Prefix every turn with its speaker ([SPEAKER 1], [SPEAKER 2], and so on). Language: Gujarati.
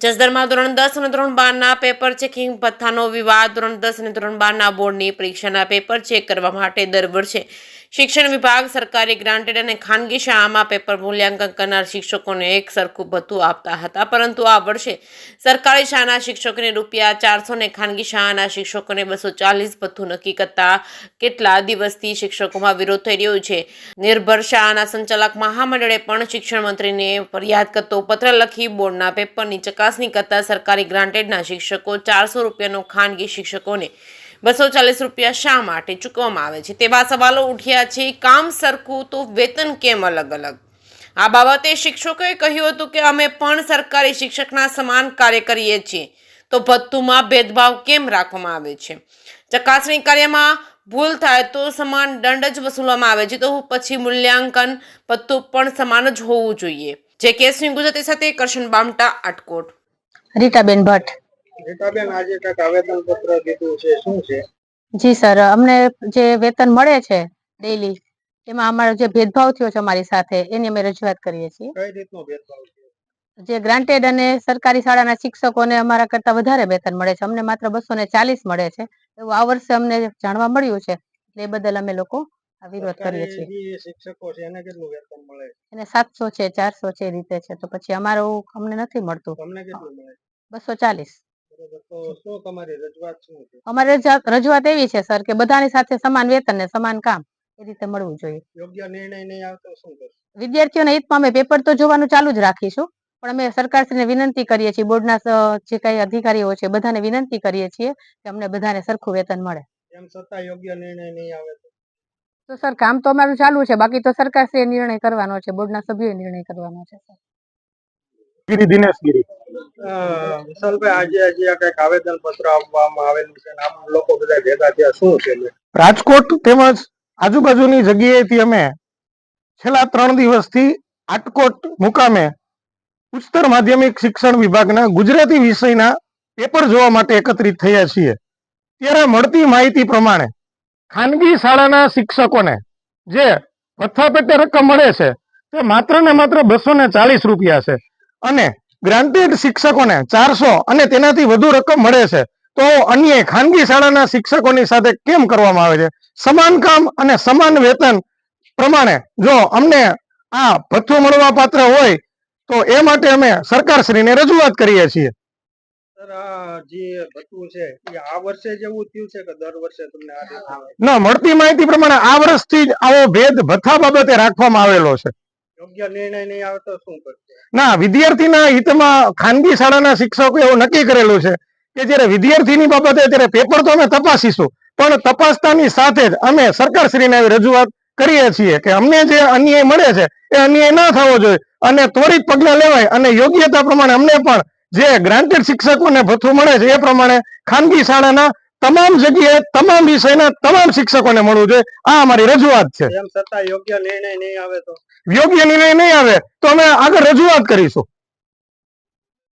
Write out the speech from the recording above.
[SPEAKER 1] જસદણમાં ધોરણ 10 અને ધોરણ 12ના પેપર ચેકિંગ ભથ્થાનો વિવાદ. ધોરણ 10 અને ધોરણ 12ના બોર્ડની પરીક્ષાના પેપર ચેક કરવા માટે દર વર્ષે શિક્ષણ વિભાગ સરકારી ગ્રાન્ટેડ અને ખાનગી શાળામાં પેપર મૂલ્યાંકન કરનાર શિક્ષકોને એક સરખું ભથ્થું આપતા હતા, પરંતુ આ વર્ષે સરકારી શાળાના શિક્ષકોને ₹400 અને ખાનગી શાળાના શિક્ષકોને 240 ભથ્થું નક્કી કરતા કેટલા દિવસથી શિક્ષકોમાં વિરોધ થઈ રહ્યો છે. નિર્ભર શાળાના સંચાલક મહામંડળે પણ શિક્ષણ મંત્રીને ફરિયાદ કરતો પત્ર લખી બોર્ડના પેપરની ચકાસણી કરતા સરકારી ગ્રાન્ટેડના શિક્ષકો ₹400 ખાનગી શિક્ષકોને ₹240 શા માટે ચૂકવવામાં આવે છે તેવા સવાલો ઉઠ્યા છે. કામ સરખું તો વેતન કેમ અલગ અલગ? આ બાબતે શિક્ષકોએ કહ્યું હતું કે અમે પણ સરકારી શિક્ષકના સમાન કાર્ય કરીએ છીએ, તો ભથ્થુમાં ભેદભાવ કેમ રાખવામાં આવે છે? ચકાસણી કાર્યમાં ભૂલ થાય તો સમાન દંડ જ વસૂલવામાં આવે છે, તો પછી મૂલ્યાંકન ભથ્થું પણ સમાન જ હોવું જોઈએ. જે કેસની ગુજરાતી સાથે કરશન બામટા, આટકોટ.
[SPEAKER 2] રીટાબેન ભટ્ટ.
[SPEAKER 3] રીટાબેન, આજે કંઈક આવેદન પત્ર દીધું છે, શું છે?
[SPEAKER 2] જી સર, અમને જે વેતન મળે છે ડેઈલી, એમાં અમારો જે ભેદભાવ થયો છે અમારી સાથે, એની અમે રજૂઆત કરીએ છીએ.
[SPEAKER 3] કઈ રીતનો ભેદભાવ છે?
[SPEAKER 2] જે ગ્રાન્ટેડ અને સરકારી શાળાના શિક્ષકોને અમારા કરતા વધારે વેતન મળે છે, અમને માત્ર 240 મળે છે એવું આ વર્ષે અમને જાણવા મળ્યું છે. એ બદલ અમે લોકો આ વિરોધ કરીએ છીએ.
[SPEAKER 3] સરકારી શિક્ષકો છે એને કેટલું વેતન મળે છે?
[SPEAKER 2] એને 700 છે, 400 છે, એ રીતે છે. તો પછી અમારું અમને નથી મળતું.
[SPEAKER 3] તમને કેટલું મળે?
[SPEAKER 2] 240.
[SPEAKER 3] તો શું તમારી રજૂઆત શું છે?
[SPEAKER 2] અમારી રજૂઆત એવી છે સર કે બધાની સાથે સમાન વેતન ને સમાન કામ એ રીતે મળવું જોઈએ.
[SPEAKER 3] યોગ્ય નિર્ણય નહીં આવતો શું કરશો?
[SPEAKER 2] વિદ્યાર્થીઓના હિતમાં અમે પેપર તો જોવાનું ચાલુ જ રાખીશું, પણ અમે સરકારશ્રીને વિનંતી કરીએ છીએ, બોર્ડના જે કઈ અધિકારીઓ છે બધાને વિનંતી કરીએ છીએ કે અમને બધાને સરખું વેતન મળે.
[SPEAKER 3] એમ છતાં યોગ્ય નિર્ણય નહીં આવે
[SPEAKER 2] તો સર કામ તો અમારું ચાલુ છે, બાકી તો સરકારશ્રીએ નિર્ણય કરવાનો છે, બોર્ડના સભ્યોએ નિર્ણય કરવાનો છે.
[SPEAKER 3] દિનેશગીરી. વિશાલભાઈ, આજે કઈક આવેદન પત્ર આપવામાં આવેલું છે, આપ લોકો બધા ભેગા થયા, શું છે?
[SPEAKER 4] રાજકોટ તેમજ આજુબાજુની જગ્યાએથી અમે છેલ્લા 3 દિવસથી આટકોટ મુકામે ઉચ્ચતર માધ્યમિક શિક્ષણ વિભાગના ગુજરાતી વિષયના પેપર જોવા માટે એકત્રિત થયા છીએ. ત્યારે મળતી માહિતી પ્રમાણે ખાનગી શાળાના શિક્ષકોને જે ભથ્થા પેટે રકમ મળે છે તે માત્ર ને માત્ર ₹240 છે અને ગ્રાન્ટેડ શિક્ષકોને 400 અને તેનાથી વધુ રકમ મળે છે. તો અન્ય ખાનગી શાળાના શિક્ષકોની સાથે કેમ કરવામાં આવે છે? સમાન કામ અને સમાન વેતન પ્રમાણે જો અમને આ ભથ્થું મળવા પાત્ર હોય તો એ માટે અમે સરકારશ્રીને રજૂઆત કરીએ છીએ.
[SPEAKER 3] સર, આ જે ભથ્થું છે એ આ વર્ષે જેવું થયું છે કે દર વર્ષે તમને આ રીતે આવે?
[SPEAKER 4] ના, મળતી માહિતી પ્રમાણે આ વર્ષથી જ આવો ભેદ ભથ્થા બાબતે રાખવામાં આવેલો છે.
[SPEAKER 3] યોગ્ય નિર્ણય નહીં આવે તો શું કરશે?
[SPEAKER 4] ના, વિદ્યાર્થીના હિતમાં ખાનગી શાળાના શિક્ષકો એવું નક્કી કરેલું છે કે જ્યારે વિદ્યાર્થીની બાબતે ત્યારે પેપર તો અમે તપાસીશું, પણ તપાસતાની સાથે જ અમે સરકારશ્રીને રજૂઆત કરીએ છીએ કે અમને જે અન્યાય મળે છે એ અન્યાય ના થવો જોઈએ અને ત્વરિત પગલાં લેવાય અને યોગ્યતા પ્રમાણે અમને પણ જે ગ્રાન્ટેડ શિક્ષકોને ભથ્થું મળે છે એ પ્રમાણે ખાનગી શાળાના તમામ જગ્યાએ તમામ વિષયના તમામ શિક્ષકોને મળવું જોઈએ. આ અમારી રજૂઆત છે.
[SPEAKER 3] એમ છતાં યોગ્ય નિર્ણય નહીં આવે તો?
[SPEAKER 4] યોગ્ય નિર્ણય નહીં આવે તો અમે આગળ રજૂઆત કરીશું.